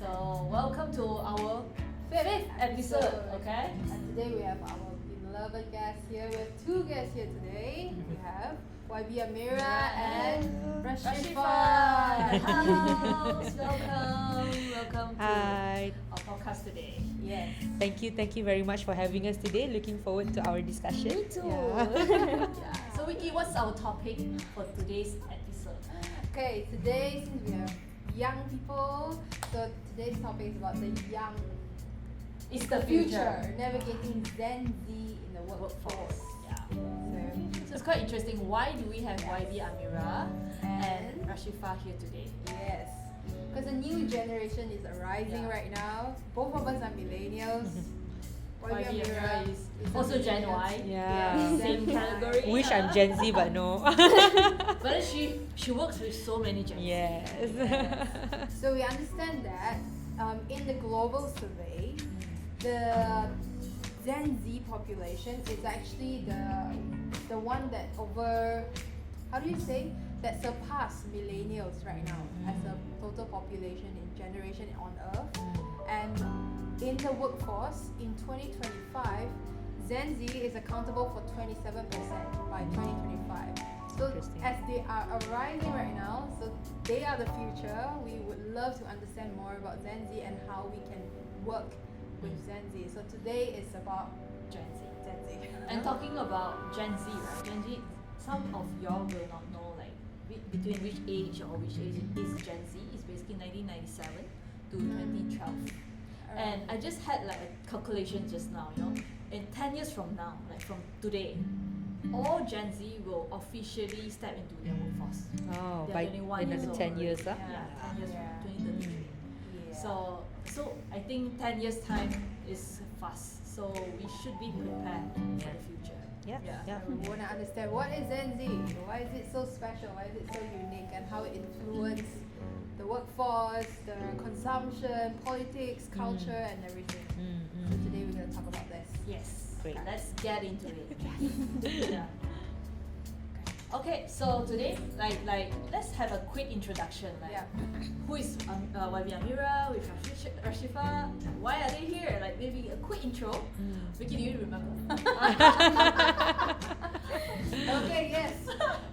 So welcome to our fifth episode, okay? And today we have our beloved guests here. We have two guests here today. We have YB Amira and Rashifa. Hello, welcome to Hi. our podcast today. Yes. Thank you very much for having us today. Looking forward to our discussion. Me too. Yeah. So Vicky, what's our topic for today's episode? Okay, today since we have young people, so today's topic is about the young. It's the future, navigating Gen Z in the workforce. Yeah. So So it's quite interesting. Why do we have YB Amira and Rashifa here today? yes, because a new generation is arising Yeah. right now. Both of us are millennials. YB Amira is also Gen Y. Yeah. Same category. Wish I'm Gen Z, but no. But then she works with so many Gen Z. Yes. So we understand that in the global survey, the Gen Z population is actually the one that that surpass millennials right now as a total population in generation on Earth. And in the workforce in 2025, Gen Z is accountable for 27% by 2025. So Interesting. as they are arising right now, so they are the future. We would love to understand more about Gen Z and how we can work with Gen Z. So today is about Gen Z. Gen Z. And talking about Gen Z, right? Gen Z, some of y'all will not know like between which age or which age is Gen Z. It's basically 1997 to 2012. And I just had like a calculation just now, in 10 years from now, like from today, all Gen Z will officially step into their workforce. Oh, They're by 21 years another old 10 years, already. huh? Yeah, 10 years Yeah. from 2033. Yeah. So I think 10 years time is fast. So we should be prepared for the future. Yeah. Yeah. We want to understand what is Gen Z, why is it so special, why is it so unique, and how it influences the workforce, the consumption, politics, culture, and everything. So today we're going to talk about this. Yes. Great. Let's get into it. Yeah. Okay, so today, like, let's have a quick introduction. Like, Yeah. who is YB Amira with Rashifa? Why are they here? Like, maybe a quick intro. Vicky, do you remember? Okay, yes.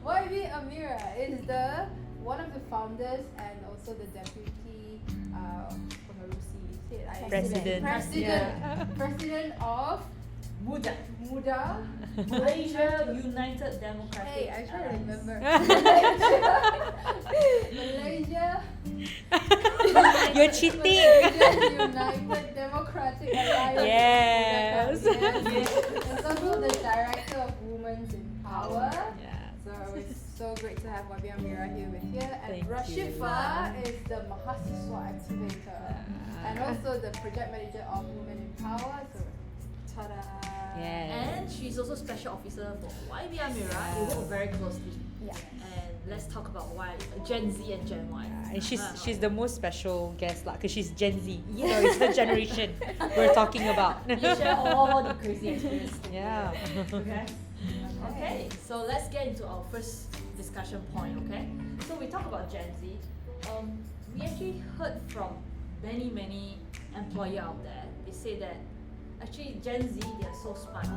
YB Amira is one of the founders and also the deputy President. President of MUDA. MUDA. Malaysian United Democratic Hey, I try to Alliance. remember. Malaysia. You're cheating. Malaysian United Democratic Alliance. Yes. Yes. And also the director of Women's in Power. Yeah. So it's so great to have YB Amira here with you. And Thank Rashifa is the Mahasiswa activator and also the project manager of Women in Power. So, ta-da! Yes. And she's also special officer for YB Amira. They work very closely. Yeah. And let's talk about why Gen Z and Gen Y. And she's the most special guest lah, cause she's Gen Z. Yeah. So it's the generation we're talking about. You share all the crazy experiences. Yeah. Okay. Okay. So let's get into our first discussion point. Okay. So we talk about Gen Z. We actually heard from many employer out there. They say that actually Gen Z, they are so smart.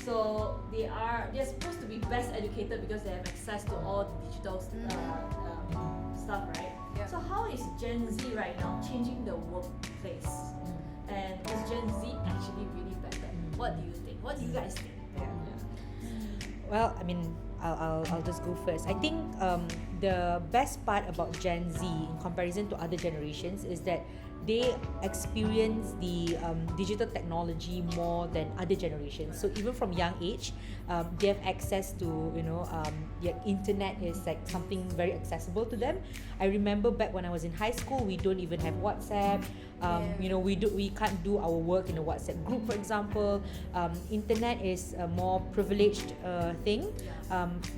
So they're supposed to be best educated because they have access to all the digital stuff, right? Yeah. So how is Gen Z right now changing the workplace? And is Gen Z actually really better? What do you think? What do you guys think? Well, I mean, I'll just go first. I think the best part about Gen Z in comparison to other generations is that they experience the digital technology more than other generations. So even from young age, they have access to the internet is like something very accessible to them. I remember back when I was in high school, we don't even have WhatsApp. We can't do our work in a WhatsApp group, for example. Internet is a more privileged thing.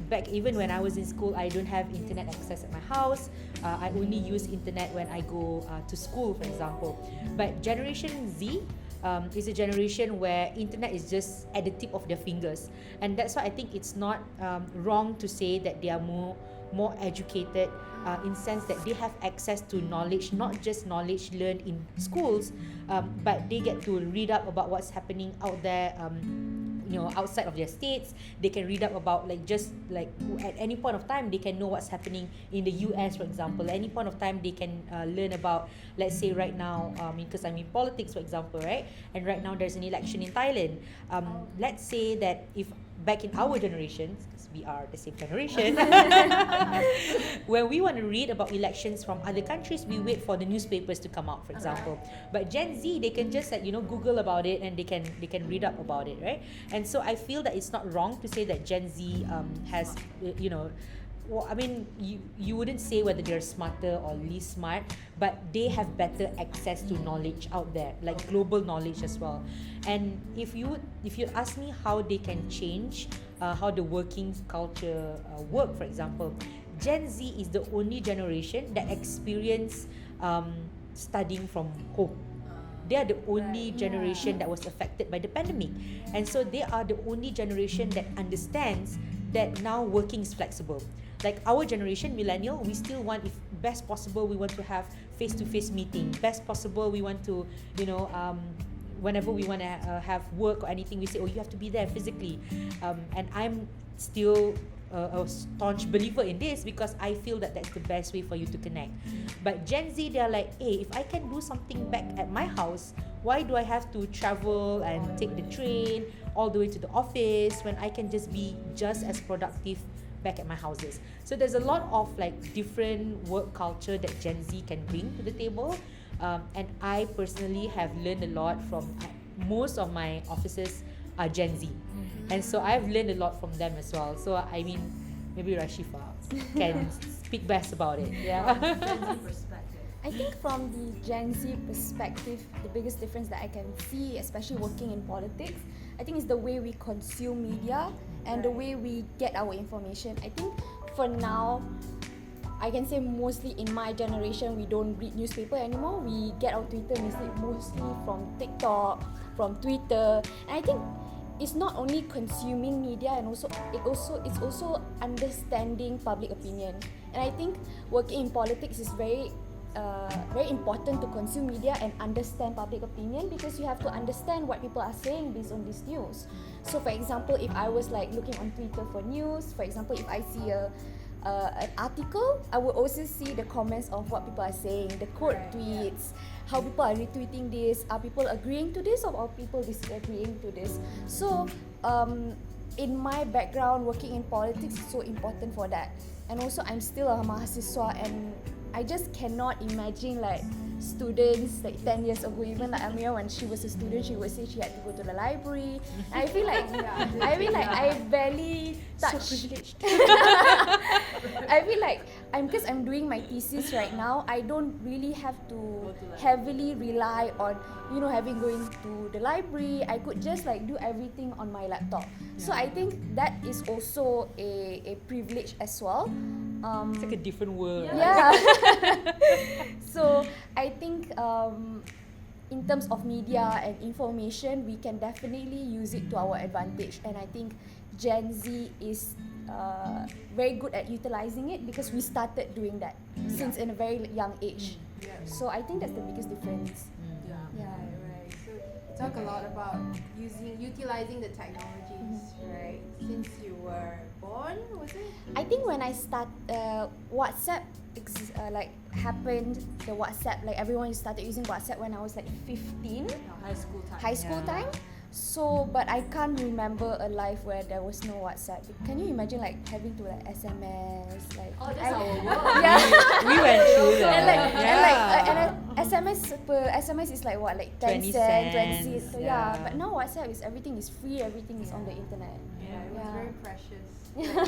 Back even when I was in school, I don't have internet access at my house. I only use internet when I go to school, for example. But Generation Z is a generation where internet is just at the tip of their fingers, and that's why I think it's not wrong to say that they are more more educated in sense that they have access to knowledge, not just knowledge learned in schools, but they get to read up about what's happening out there, outside of their states. They can read up about just at any point of time they can know what's happening in the US, for example. At any point of time they can learn about, let's say right now, because I'm in politics, for example, right? And right now there's an election in Thailand. Let's say that if back in our generations, because we are the same generation, when we want to read about elections from other countries, we wait for the newspapers to come out, for example. But Gen Z, they can just Google about it, and they can read up about it, right? And so I feel that it's not wrong to say that Gen Z has well, I mean, you wouldn't say whether they're smarter or least smart, but they have better access to knowledge out there, like global knowledge as well. And if you ask me how they can change how the working culture work, for example, Gen Z is the only generation that experience studying from home. They are the only generation that was affected by the pandemic, and so they are the only generation that understands that now working is flexible. Like our generation, millennial, we still want, if best possible, we want to have face-to-face meeting. Best possible, we want to, whenever we want to have work or anything, we say, oh, you have to be there physically. And I'm still a staunch believer in this because I feel that that's the best way for you to connect. But Gen Z, they're like, hey, if I can do something back at my house, why do I have to travel and take the train all the way to the office when I can just be just as productive back at my houses? So there's a lot of different work culture that Gen Z can bring to the table, and I personally have learned a lot from most of my officers are Gen Z, and so I've learned a lot from them as well. So I mean, maybe Rashifa can speak best about it. Yeah. Gen Z perspective. I think from the Gen Z perspective, the biggest difference that I can see, especially working in politics, I think is the way we consume media and the way we get our information. I think for now, I can say mostly in my generation, we don't read newspaper anymore. We get our Twitter mostly from TikTok, from Twitter. And I think it's not only consuming media, and it's also understanding public opinion. And I think working in politics is very important to consume media and understand public opinion, because you have to understand what people are saying based on this news. So for example, if I was looking on Twitter for news, for example, if I see an article, I will also see the comments of what people are saying, the quote tweets, how people are retweeting this, are people agreeing to this or are people disagreeing to this. So in my background, working in politics is so important for that. And also I'm still a mahasiswa, and I just cannot imagine students 10 years ago, even Amira, when she was a student, she would say she had to go to the library. And I feel I barely touch. So privileged. I feel because I'm doing my thesis right now, I don't really have to heavily rely on having going to the library. I could just do everything on my laptop. So I think that is also a privilege as well. It's like a different world. Yeah. So I think in terms of media and information, we can definitely use it to our advantage. And I think Gen Z is very good at utilizing it because we started doing that since in a very young age. So I think that's the biggest difference. Right. So you talk a lot about utilizing the technologies, right? Since you were born, was it? I think when I start WhatsApp happened, the WhatsApp, everyone started using WhatsApp when I was 15. High school time. So, but I can't remember a life where there was no WhatsApp. Can you imagine having to SMS? That's our world. Yeah. We went through that. And SMS is 10 cents, 20 cents. So but now WhatsApp is everything is free, everything is on the internet. It was very precious.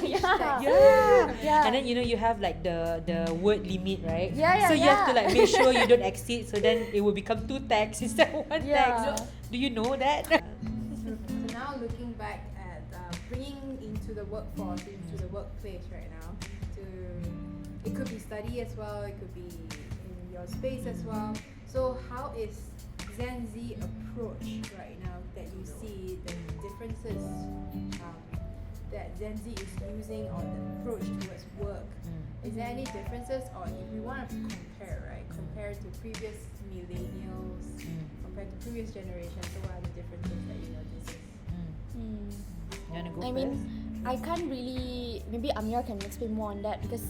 Yeah. And then you have the word limit, right? Yeah. So you have to make sure you don't exceed, so then it will become 2 texts instead of 1 text. Do you know that? So now looking back at bringing into the workforce, into the workplace right now, it could be study as well, it could be in your space as well. So how is Gen Z approach right now that you see the differences that Gen Z is using on the approach towards work Is there any differences, or if we want to compare, right? Compare to previous millennials, compared to previous generations, so what are the differences that you notice? You wanna go I first? mean, I can't really. Maybe Amira can explain more on that because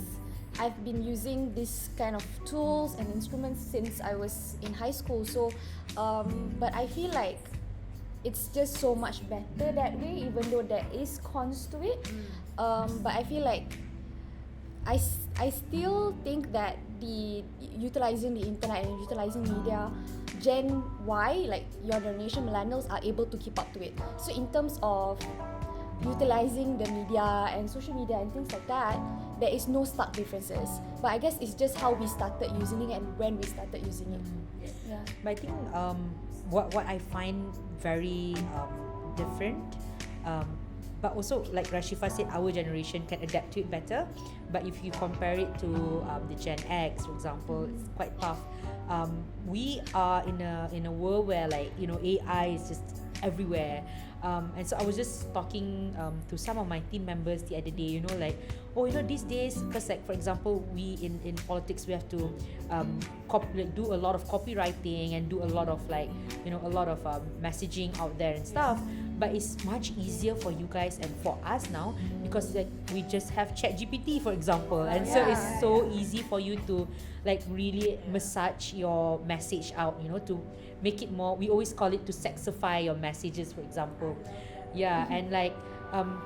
I've been using this kind of tools and instruments since I was in high school. So, but I feel like it's just so much better that way, even though there is cons to it. But I feel like I still think that the utilizing the internet and utilizing media, Gen Y, like your generation millennials, are able to keep up to it. So in terms of utilizing the media and social media and things like that, there is no stark differences. But I guess it's just how we started using it and when we started using it. Yeah. But I think what I find very different, but also like Rashifa said, our generation can adapt to it better. But if you compare it to the Gen X, for example, it's quite tough. We are in a world where, like, you know, AI is just everywhere. And so I was just talking to some of my team members the other day, you know, like, oh, you know, these days, because like, for example, we in politics, we have to do a lot of copywriting and do a lot of, like, you know, a lot of messaging out there and stuff. But it's much easier for you guys and for us now because, like, we just have ChatGPT, for example, and so it's so easy for you to, like, really massage your message out, you know, to make it more, we always call it to sexify your messages, for example. And like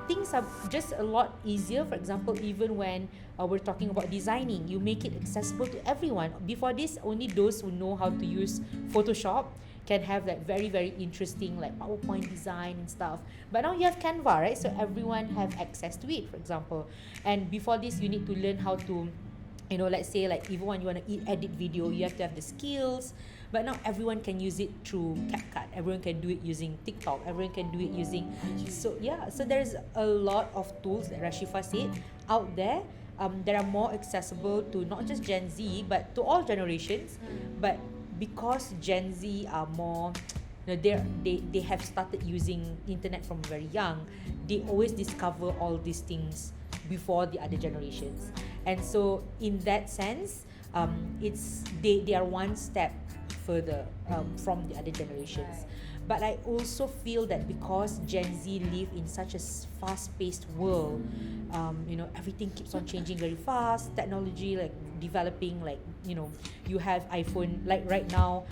things are just a lot easier. For example, even when we're talking about designing, you make it accessible to everyone. Before this, only those who know how to use Photoshop can have like very, very interesting like PowerPoint design and stuff. But now you have Canva, right? So everyone have access to it, for example. And before this, you need to learn how to, you know, let's say like even when you want to edit video, you have to have the skills. But now everyone can use it through CapCut. Everyone can do it using TikTok. Everyone can do it using. So there's a lot of tools, like Rashifa said, out there that are more accessible to not just Gen Z but to all generations. But because Gen Z are more, you know, they have started using internet from very young, they always discover all these things before the other generations. And so in that sense, it's they are one step further from the other generations. But I also feel that because Gen Z live in such a fast-paced world, you know, everything keeps on changing very fast. Technology, like, developing, like, you know, you have iPhone, like right now,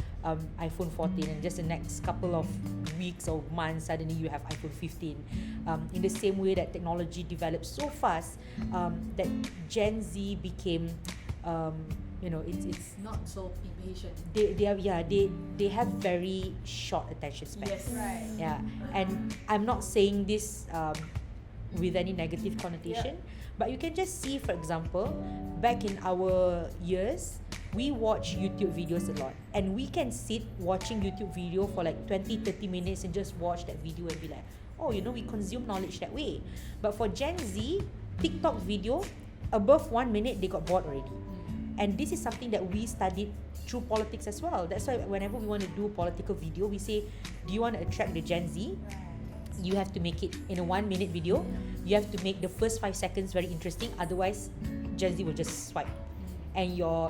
iPhone 14, and just the next couple of weeks or months, suddenly you have iPhone 15. In the same way that technology develops so fast, that Gen Z became, you know, it's Not so impatient. they have very short attention span. Yes. Right. Yeah, and I'm not saying this with any negative connotation, but you can just see, for example, back in our years, we watch YouTube videos a lot, and we can sit watching YouTube video for like 20-30 minutes and just watch that video and be like, oh, you know, we consume knowledge that way. But for Gen Z, TikTok video above 1 minute, they got bored already. And this is something that we studied through politics as well. That's why whenever we want to do a political video, we say, do you want to attract the Gen Z? You have to make it in a 1 minute video. You have to make the first 5 seconds very interesting. Otherwise, Gen Z will just swipe. And your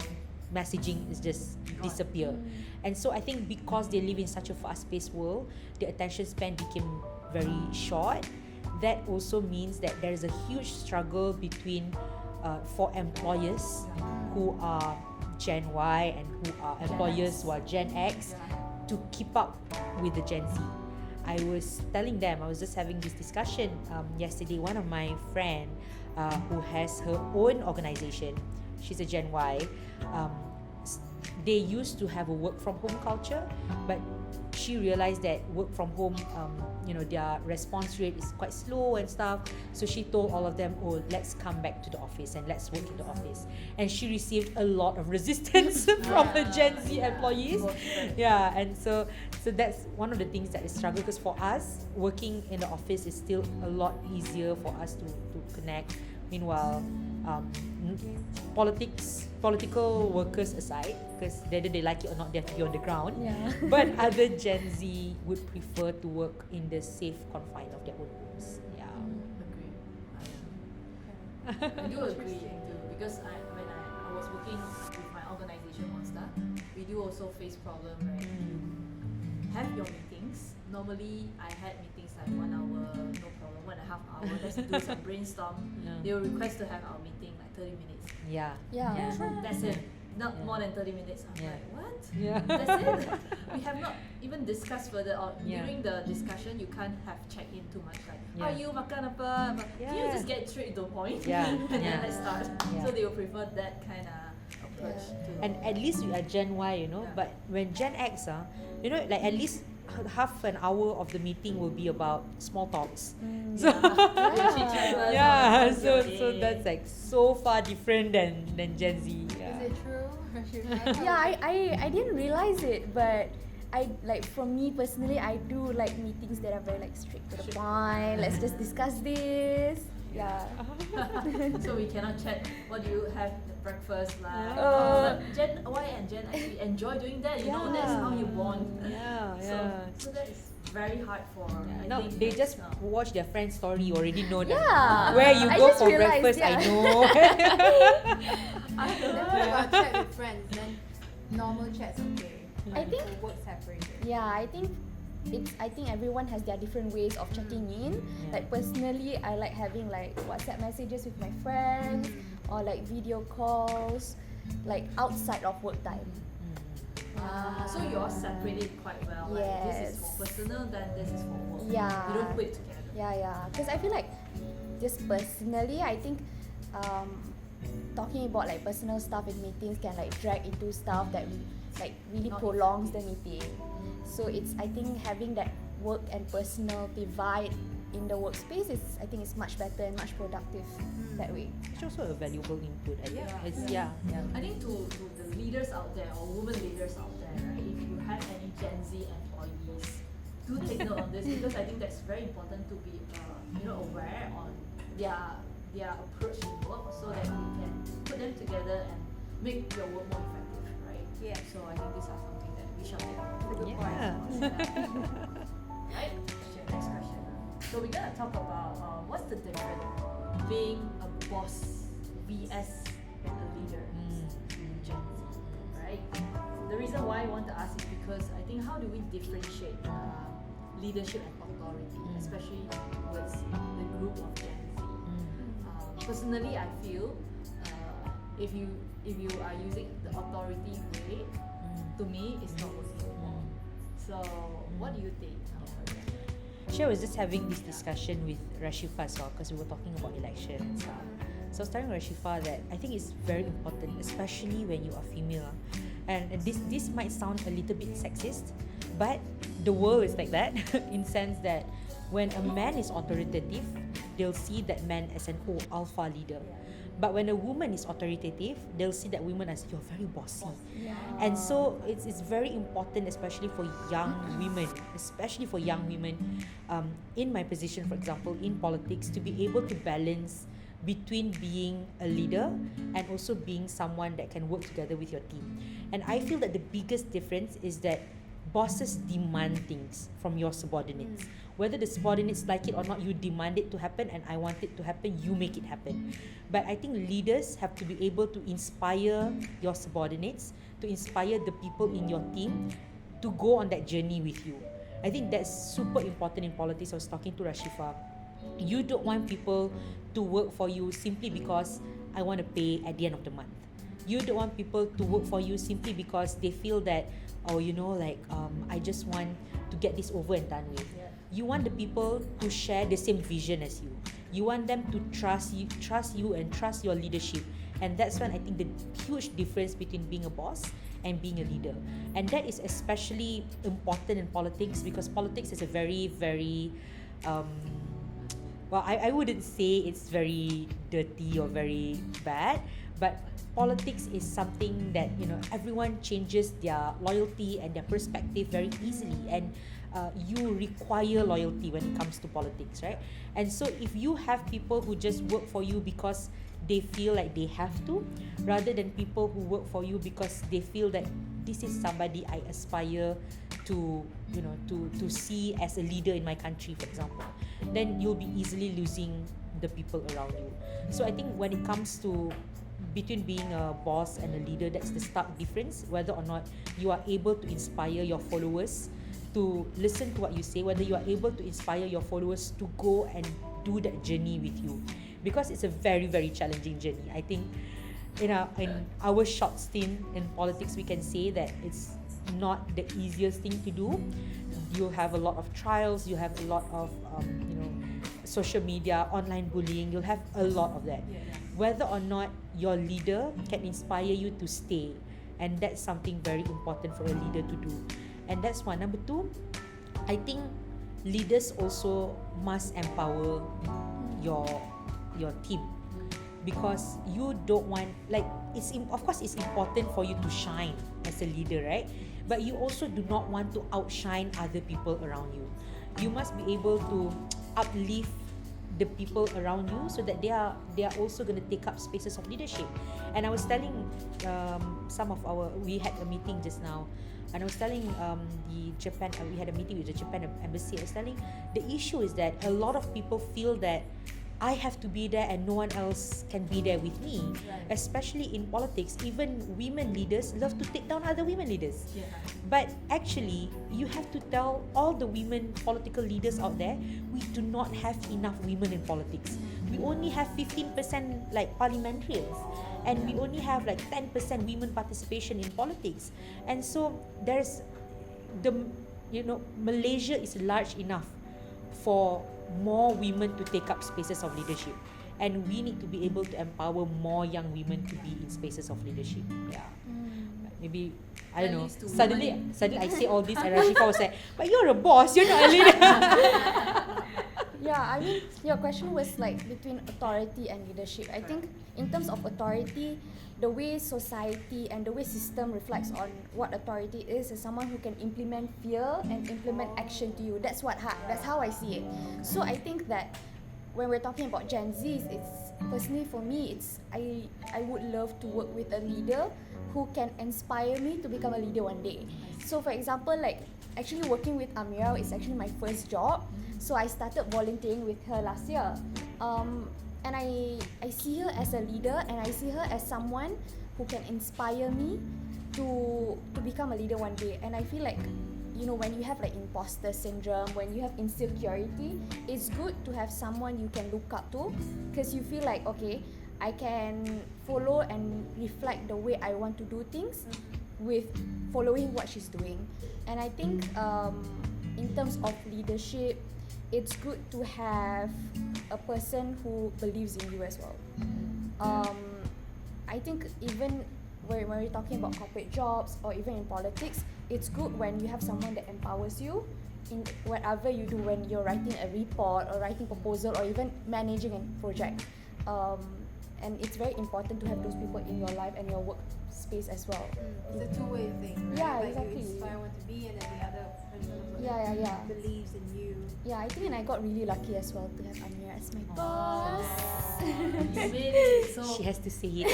messaging is just disappear. And so I think because they live in such a fast-paced world, the attention span became very short. That also means that there is a huge struggle between for employers who are Gen Y and who are employers who are Gen X to keep up with the Gen Z. I was telling them, I was just having this discussion yesterday. One of my friend who has her own organization, she's a Gen Y, they used to have a work from home culture, but she realized that work from home, you know, their response rate is quite slow and stuff. So she told all of them, oh, let's come back to the office and let's work in the office. And she received a lot of resistance from the Gen Z employees. And so that's one of the things that is struggle, because for us, working in the office is still a lot easier for us to connect. Meanwhile, political workers aside, because whether they like it or not, they have to be on the ground. But other Gen Z would prefer to work in the safe confine of their own homes. Agree. I do agree too, because do also face problem, right? You have your meetings. Normally, I had meetings like 1 hour, no problem, 1.5 hours. Let's do some brainstorm. They will request to have our meeting like 30 minutes. Yeah. Yeah. That's it. Not more than 30 minutes. I'm like, what? Yeah. That's it. We have not even discussed further. Or Yeah. during the discussion, you can't have check in too much. Like, how Yeah. you makan apa? Can you Yeah. just get straight to the point? Yeah. And then Yeah. let's start. Yeah. So they will prefer that kind of approach. To And at least we are Gen Y, you know. Yeah. But when Gen X, you know, like at least half an hour of the meeting will be about small talks. So yeah, so that's like so far different than Gen Z. Yeah. Is it true, Rashifa? Yeah, I didn't realize it, but I like for me personally, I do like meetings that are very like straight to the point. Let's just discuss this. Yeah. So we cannot chat. What do you have at breakfast like? Uh, But Gen Y and Gen X, we enjoy doing that. You know, that's how you bond. Yeah, So, yeah. so that is very hard for. I Now think they just now. watch their friend's story. You already know that. Yeah. Where you I go just for realized, breakfast, I yeah. know. Then what about chat with friends? Then normal chat's okay. I think- For work separated. Yeah, I think everyone has their different ways of checking in. Yeah. Like personally, I like having like WhatsApp messages with my friends or like video calls, like outside of work time. So you all separate it quite well. Like this is for Yes. personal, then this is for work. Yeah. You don't put it together. Yeah. Because I feel like, just personally, I think talking about like personal stuff in meetings can like drag into stuff that like really Not prolongs the meeting. So I think having that work and personal divide in the workspace I think it's much better and much productive that way. It's also a valuable input. I think Yeah. it's yeah. I think to the leaders out there or women leaders out there, right, if you have any Gen Z employees, do take note on this because I think that's very important to be aware on their approach in work so that we can put them together and make your work more effective, right? Yeah. So I think these are something that we shall take note. Good Yeah. point. Right? Okay, next question. So we're gonna talk about what's the difference being a boss vs a leader in Gen Z, right? The reason why I want to ask is because I think how do we differentiate leadership and authority, especially with the group of Gen Z? Personally, I feel if you are using the authority way, to me, it's not working anymore. So, what do you think? Actually, I was just having this discussion with Rashifa as well because we were talking about election and stuff. So I was telling Rashifa that I think it's very important, especially when you are female. And this might sound a little bit sexist, but the world is like that in sense that when a man is authoritative, they'll see that man as an alpha leader. But when a woman is authoritative, they'll see that woman as you're very bossy. And so it's very important, especially for young women, in my position, for example, in politics, to be able to balance between being a leader and also being someone that can work together with your team. And I feel that the biggest difference is that bosses demand things from your subordinates. Whether the subordinates like it or not, you demand it to happen, and I want it to happen, you make it happen. But I think leaders have to be able to inspire your subordinates, to inspire the people in your team to go on that journey with you. I think that's super important in politics. I was talking to Rashifa. You don't want people to work for you simply because I want to pay at the end of the month. You don't want people to work for you simply because they feel that, I just want to get this over and done with. You want the people to share the same vision as you. You want them to trust you and trust your leadership. And that's when I think the huge difference between being a boss and being a leader. And that is especially important in politics because politics is a very, very I wouldn't say it's very dirty or very bad, but politics is something that everyone changes their loyalty and their perspective very easily, and you require loyalty when it comes to politics, right? And so if you have people who just work for you because they feel like they have to, rather than people who work for you because they feel that this is somebody I aspire to see as a leader in my country, for example, then you'll be easily losing the people around you. So I think when it comes to between being a boss and a leader. That's the stark difference, whether or not you are able to inspire your followers to listen to what you say, whether you are able to inspire your followers to go and do that journey with you, because it's a very, very challenging journey. I think in our short stint in politics, we can say that it's not the easiest thing to do. You have a lot of trials, you have a lot of social media, online bullying, you'll have a lot of that. Whether or not your leader can inspire you to stay, and that's something very important for a leader to do. And that's one. Number two, I think leaders also must empower your team, because you don't want, like, of course it's important for you to shine as a leader, right? But you also do not want to outshine other people around you. You must be able to uplift the people around you so that they are also going to take up spaces of leadership. And I was telling we had a meeting just now, and I was telling we had a meeting with the Japan embassy. I was telling, the issue is that a lot of people feel that I have to be there and no one else can be there with me. Right. Especially in politics, even women leaders love to take down other women leaders. Yeah. But actually, you have to tell all the women political leaders out there, we do not have enough women in politics. We only have 15% like parliamentarians, and we only have like 10% women participation in politics. And so there's Malaysia is large enough for more women to take up spaces of leadership, and we need to be able to empower more young women to be in spaces of leadership. Maybe I don't know. Suddenly I say all this, and Rashifa was like, "But you're a boss. You're not a leader." Yeah, I mean, your question was like between authority and leadership. I think in terms of authority, the way society and the way system reflects on what authority is someone who can implement fear and implement action to you. That's how I see it. So I think that when we're talking about Gen Zs, it's personally for me, I would love to work with a leader who can inspire me to become a leader one day. So for example, like actually working with Amira is actually my first job. So I started volunteering with her last year. And I see her as a leader, and I see her as someone who can inspire me to become a leader one day. And I feel like, when you have like imposter syndrome, when you have insecurity, it's good to have someone you can look up to, because you feel like, okay, I can follow and reflect the way I want to do things with following what she's doing. And I think in terms of leadership, it's good to have a person who believes in you as well. I think even when we're talking about corporate jobs or even in politics, it's good when you have someone that empowers you in whatever you do, when you're writing a report or writing proposal or even managing a project. And it's very important to have those people in your life and your workspace as well. It's a two-way thing, right? Yeah, like exactly. You inspire one to be, and then the other person Yeah. believes in you. Yeah, I think, and I got really lucky as well to have Amira as my boss. You made it. So She has to say it.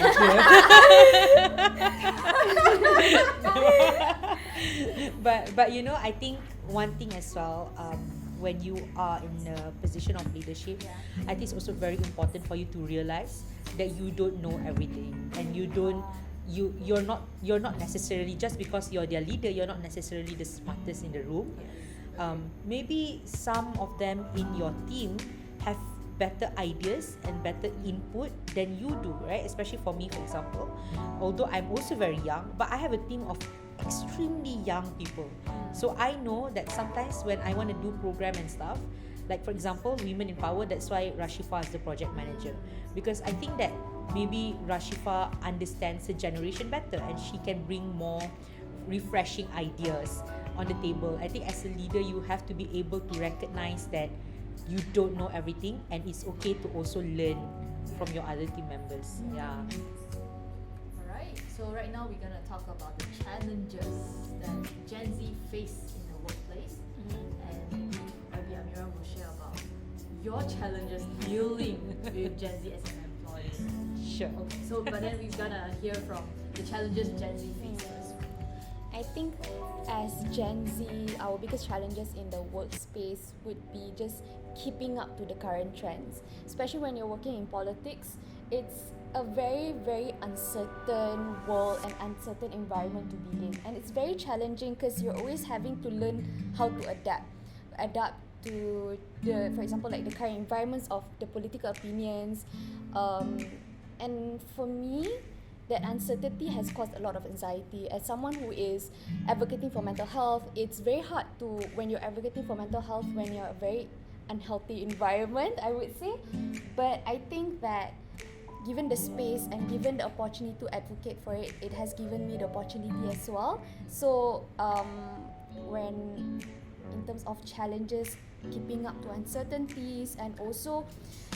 but I think one thing as well, when you are in a position of leadership, I think it's also very important for you to realize that you don't know everything, and you're not necessarily, just because you're their leader, you're not necessarily the smartest in the room. Maybe some of them in your team have better ideas and better input than you do, right? Especially for me, for example, although I'm also very young, but I have a team of extremely young people. So I know that sometimes when I want to do program and stuff, like for example, Women in Power, that's why Rashifa is the project manager, because I think that maybe Rashifa understands the generation better and she can bring more refreshing ideas on the table. I think as a leader, you have to be able to recognize that you don't know everything, and it's okay to also learn from your other team members. Alright, so right now we're gonna talk about the challenges that Gen Z face in the workplace, and YB Amira will share about your challenges dealing with Gen Z as an employee. Sure. Okay, so but then we're gonna hear from the challenges Gen Z faces. I think as Gen Z, our biggest challenges in the workspace would be just keeping up to the current trends. Especially when you're working in politics, it's a very, very uncertain world and uncertain environment to be in. And it's very challenging because you're always having to learn how to adapt to the, for example, like the current environments of the political opinions. And for me, that uncertainty has caused a lot of anxiety. As someone who is advocating for mental health, it's very hard to, when you're advocating for mental health, when you're a very unhealthy environment, I would say. But I think that given the space and given the opportunity to advocate for it, it has given me the opportunity as well. So when in terms of challenges, keeping up to uncertainties, and also,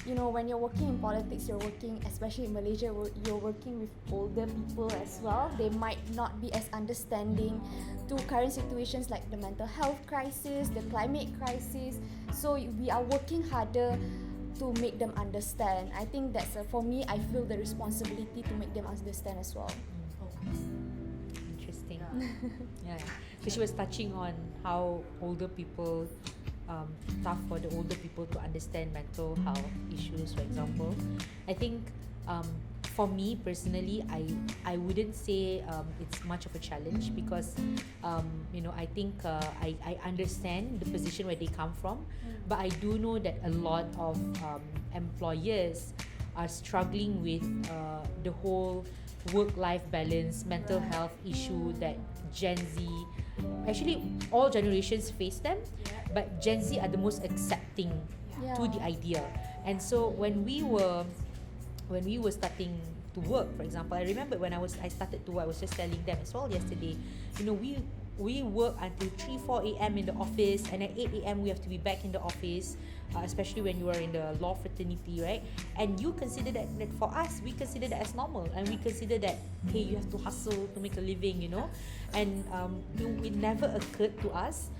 you know, when you're working in politics, you're working, especially in Malaysia, you're working with older people as well. They might not be as understanding to current situations like the mental health crisis, the climate crisis. So we are working harder to make them understand. I think that's for me, I feel the responsibility to make them understand as well. Interesting. Yeah. So she was touching on how older people, tough for the older people to understand mental health issues, for example. I think for me personally, I wouldn't say it's much of a challenge because you know, I think I understand the position where they come from, but I do know that a lot of employers are struggling with the whole work-life balance, mental health issue that Gen Z, actually all generations face them, but Gen Z are the most accepting to the idea. And so when we were starting to work, for example, I remember when I started to work, I was just telling them as well yesterday, you know, we work until 3-4 a.m. in the office, and at 8 a.m. we have to be back in the office, especially when you are in the law fraternity, right? And you consider that for us, we consider that as normal, and we consider that, hey, you have to hustle to make a living, you know. And it never occurred to us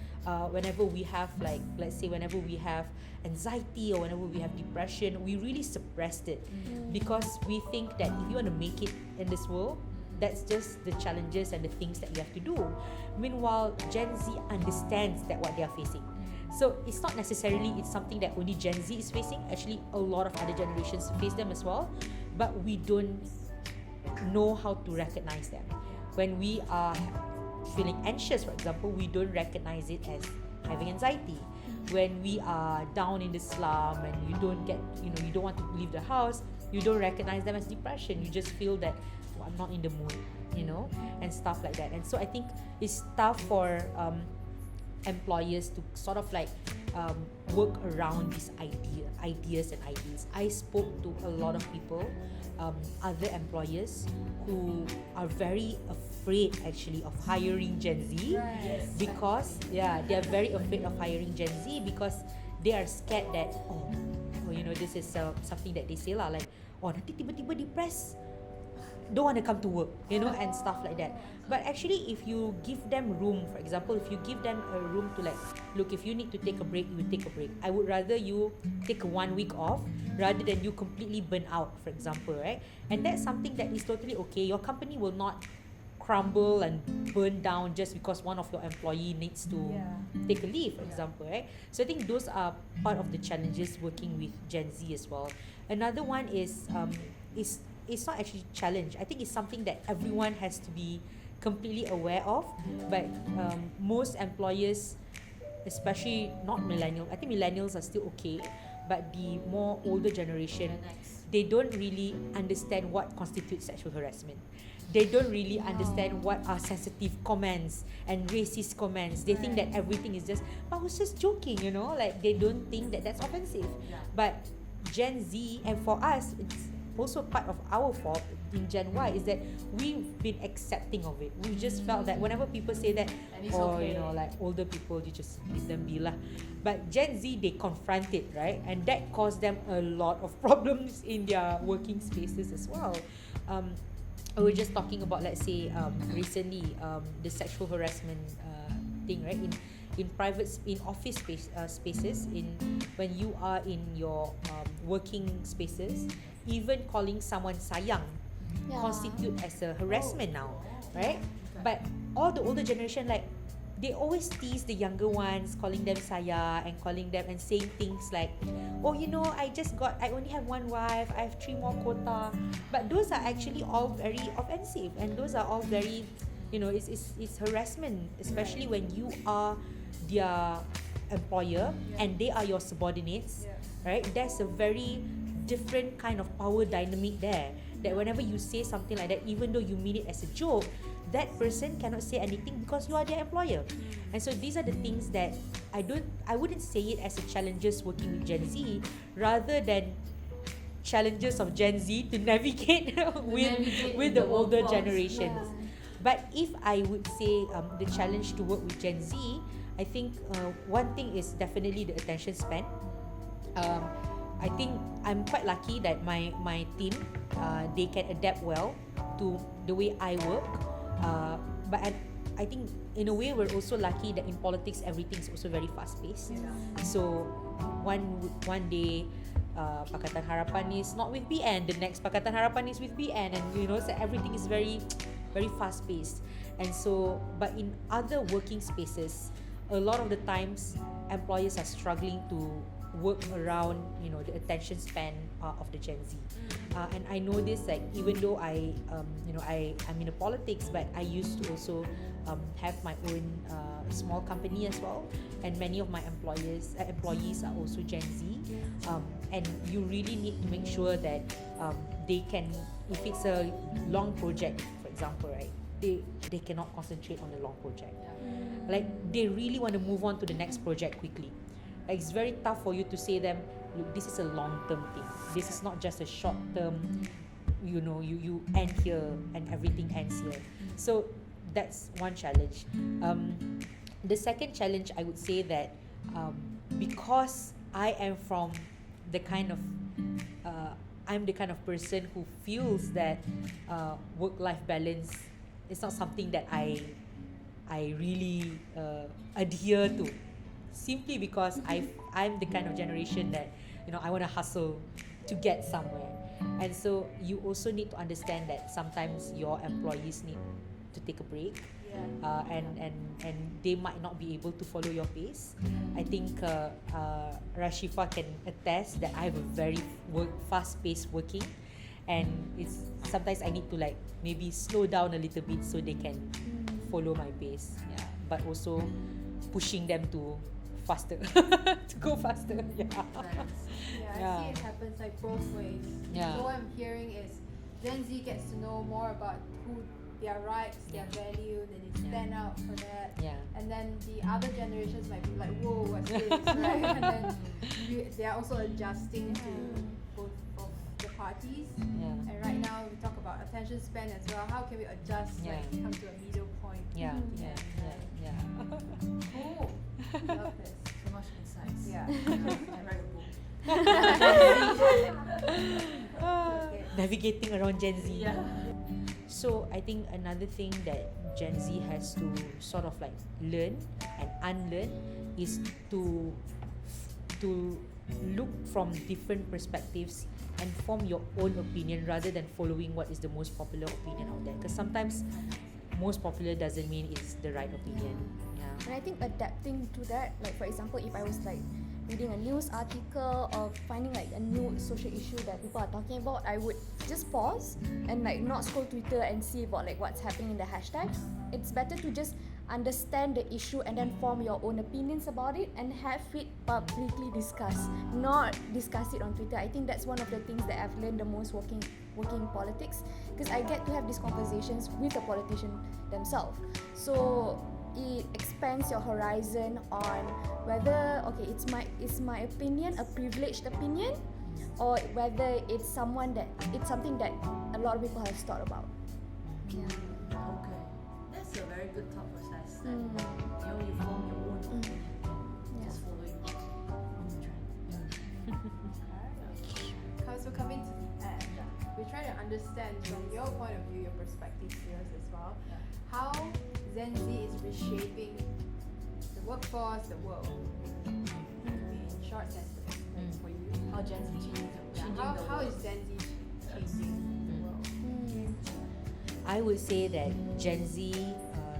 whenever we have, like, let's say whenever we have anxiety or whenever we have depression, we really suppressed it because we think that if you want to make it in this world, that's just the challenges and the things that you have to do. Meanwhile, Gen Z understands that what they are facing. So it's not necessarily it's something that only Gen Z is facing. Actually, a lot of other generations face them as well, but we don't know how to recognize them. When we are feeling anxious, for example, we don't recognize it as having anxiety. When we are down in the slum and you don't want to leave the house, you don't recognize them as depression. You just feel that, oh, I'm not in the mood, you know, and stuff like that. And so I think it's tough for employers to sort of like work around these ideas. I spoke to a lot of people, other employers who are very afraid actually of hiring Gen Z, because they are very afraid of hiring Gen Z because they are scared that you know, this is something that they say lah, like, oh, nanti tiba-tiba depressed, don't want to come to work, you know, and stuff like that. But actually, if you give them room, for example, if you give them a room to, like, look, if you need to take a break, you take a break. I would rather you take 1 week off rather than you completely burn out, for example, right? And that's something that is totally okay. Your company will not crumble and burn down just because one of your employee needs to take a leave, for example, right? So I think those are part of the challenges working with Gen Z as well. Another one is it's not actually a challenge. I think it's something that everyone has to be completely aware of, but most employers, especially not millennial, I think millennials are still okay, but the more older generation, they don't really understand what constitutes sexual harassment. They don't really understand what are sensitive comments and racist comments. They think that everything is just, I was just joking, you know, like they don't think that that's offensive. But Gen Z, and for us, it's also part of our fault in Gen Y, is that we've been accepting of it. We just felt that whenever people say that, you know, like older people, you just leave them be lah. But Gen Z, they confront it, right? And that caused them a lot of problems in their working spaces as well. We were just talking about, let's say, recently, the sexual harassment thing, right? In office spaces, when you are in your working spaces, even calling someone sayang constitute as a harassment now, right? But all the older generation, like, they always tease the younger ones, calling them saya and calling them and saying things like, oh, I only have one wife, I have 3 more quota. But those are actually all very offensive, and those are all very, it's harassment, especially when you are their employer and they are your subordinates, right? There's a very different kind of power dynamic there, that whenever you say something like that, even though you mean it as a joke, that person cannot say anything because you are their employer. And so these are the things that I wouldn't say it as a challenges working with Gen Z, rather than challenges of Gen Z to navigate with the older generations. But if I would say the challenge to work with Gen Z, I think one thing is definitely the attention span. I think I'm quite lucky that my team, they can adapt well to the way I work. But I think in a way we're also lucky that in politics everything is also very fast paced. So one day Pakatan Harapan is not with BN, the next Pakatan Harapan is with BN, and so everything is very very fast paced. And so, but in other working spaces, a lot of the times employers are struggling to work around the attention span of the Gen Z. And I know this, like, even though I'm in the politics, but I used to also have my own small company as well, and many of my employees are also Gen Z, and you really need to make sure that they can, if it's a long project, for example, right, they cannot concentrate on the long project. Like, they really want to move on to the next project quickly. Like, it's very tough for you to say them, look, this is a long-term thing. This is not just a short-term, you end here and everything ends here. So that's one challenge. The second challenge, I would say that because I am from the kind of I'm the kind of person who feels that work-life balance is not something that I really adhere to, simply because I'm the kind of generation that I want to hustle to get somewhere. And so you also need to understand that sometimes your employees need to take a break, and they might not be able to follow your pace. I think Rashifa can attest that I have a very fast-paced working, and it's sometimes I need to maybe slow down a little bit so they can follow my pace. But also pushing them to faster, to go faster. I see it happens both ways. So what I'm hearing is Gen Z gets to know more about who their rights, their value, then they stand out for that. And then the other generations might be like, whoa, what's this, right? And then they are also adjusting to both of the parties. And right now we talk about attention span as well. How can we adjust, come to a middle point? Cool. Love this. So much insights. I write a book. Navigating around Gen Z. So I think another thing that Gen Z has to sort of learn and unlearn is to look from different perspectives and form your own opinion rather than following what is the most popular opinion out there. Because sometimes most popular doesn't mean it's the right opinion. And I think adapting to that, for example, if I was reading a news article or finding a new social issue that people are talking about, I would just pause and not scroll Twitter and see about what's happening in the hashtags. It's better to just understand the issue and then form your own opinions about it and have it publicly discussed, not discuss it on Twitter. I think that's one of the things that I've learned the most working in politics, because I get to have these conversations with the politician themselves. So it expands your horizon on whether it's my opinion a privileged opinion, or whether it's something that a lot of people have thought about. Okay, that's a very good thought process. That you form your own opinion, just following the trend. Alright. So coming to the end, we're trying to understand from your point of view, your perspective here as well, how Gen Z is reshaping the workforce, the world. In short sentence, for you. How Gen Z changing the How world. is Gen Z changing the world? I would say that Gen Z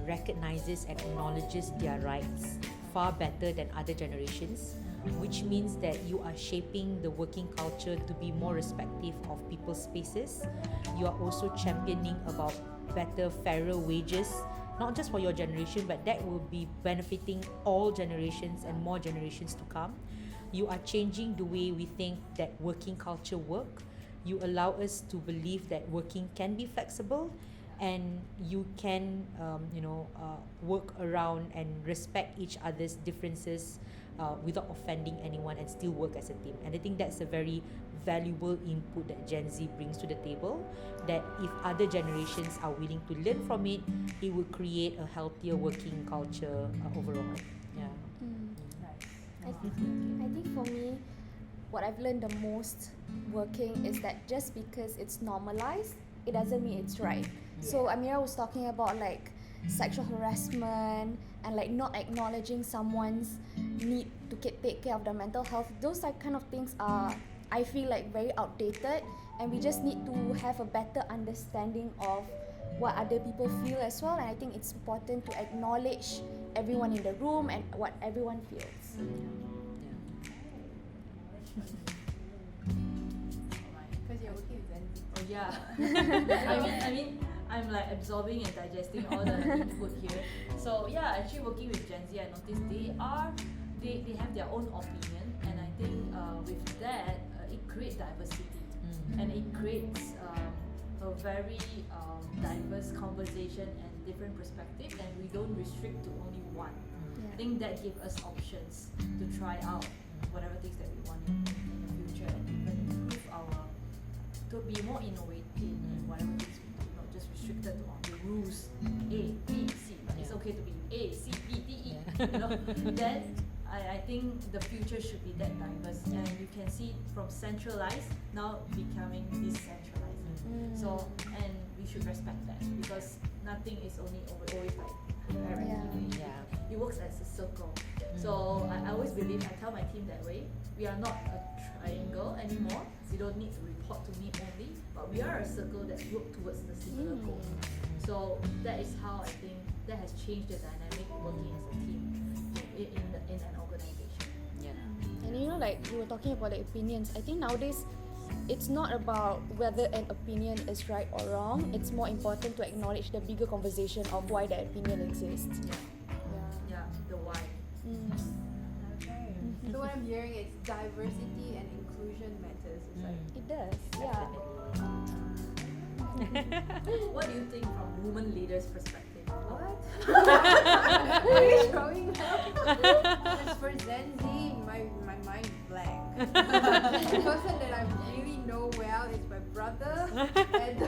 recognizes and acknowledges their rights far better than other generations, which means that you are shaping the working culture to be more respectful of people's spaces. You are also championing about better, fairer wages, not just for your generation, but that will be benefiting all generations and more generations to come. You are changing the way we think that working culture work. You allow us to believe that working can be flexible, and you can work around and respect each other's differences without offending anyone and still work as a team. And I think that's a very valuable input that Gen Z brings to the table, that if other generations are willing to learn from it, it will create a healthier working culture overall. Yeah. I think for me, what I've learned the most working is that just because it's normalized, it doesn't mean it's right. So Amira was talking about like sexual harassment and like not acknowledging someone's need to take care of their mental health. Those like kind of things are, I feel like, very outdated, and we just need to have a better understanding of what other people feel as well. And I think it's important to acknowledge everyone in the room and what everyone feels. Because you're working with Gen Z. Oh yeah. I mean, I'm like absorbing and digesting all the input here. So yeah, actually working with Gen Z, I noticed they have their own opinion, and I think with that it creates diversity, and it creates a very diverse conversation and different perspective, and we don't restrict to only one. I think that gives us options to try out whatever things that we want in the future, and even improve to be more innovative in whatever things we do, not just restricted to the rules A, B, C. But it's okay to be A, C, B, D, E. Then I think the future should be that diverse, and you can see from centralized now becoming decentralized. So, and we should respect that, because nothing is always like hierarchy. It works as a circle. So I always believe, I tell my team that way, we are not a triangle anymore. We don't need to report to me only, but we are a circle that work towards the similar goal. So that is how I think that has changed the dynamic working as a team in an organization. And like you were talking about the opinions, I think nowadays it's not about whether an opinion is right or wrong. It's more important to acknowledge the bigger conversation of why that opinion exists. The why. Okay. So what I'm hearing is diversity and inclusion matters. It's like It does, What do you think from women leaders' perspective? what? What are you showing up? As for Gen Z, my mind blank. The person that I really know well is my brother and the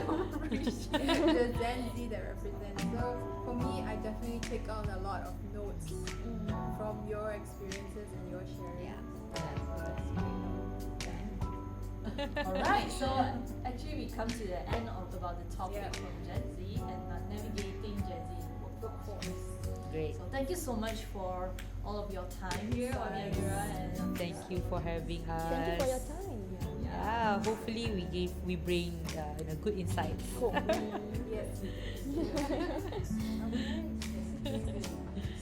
Gen Z that represents. So for me, I definitely take on a lot of notes from your experiences and your sharing. Alright, so actually we come to the end of about the topic from Gen Z and navigating Gen Z in the workforce. Great. So thank you so much for all of your time here, YB Amira, and Thank you for having us. Thank you for your time. Yeah, hopefully we bring good insights. Yes.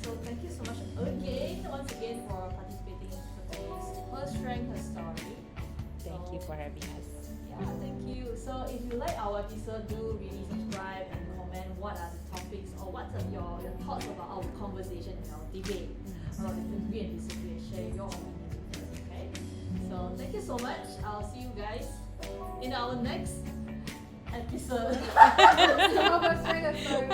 So thank you so much once again for participating in today's Her Strength, Her Story. Thank you for having us. Yeah, thank you. So if you like our episode, do really subscribe and comment what are the topics or what are your thoughts about our conversation and our debate about the agree and disagree, and share your opinion with us, okay? So thank you so much. I'll see you guys in our next episode. So, what's your story?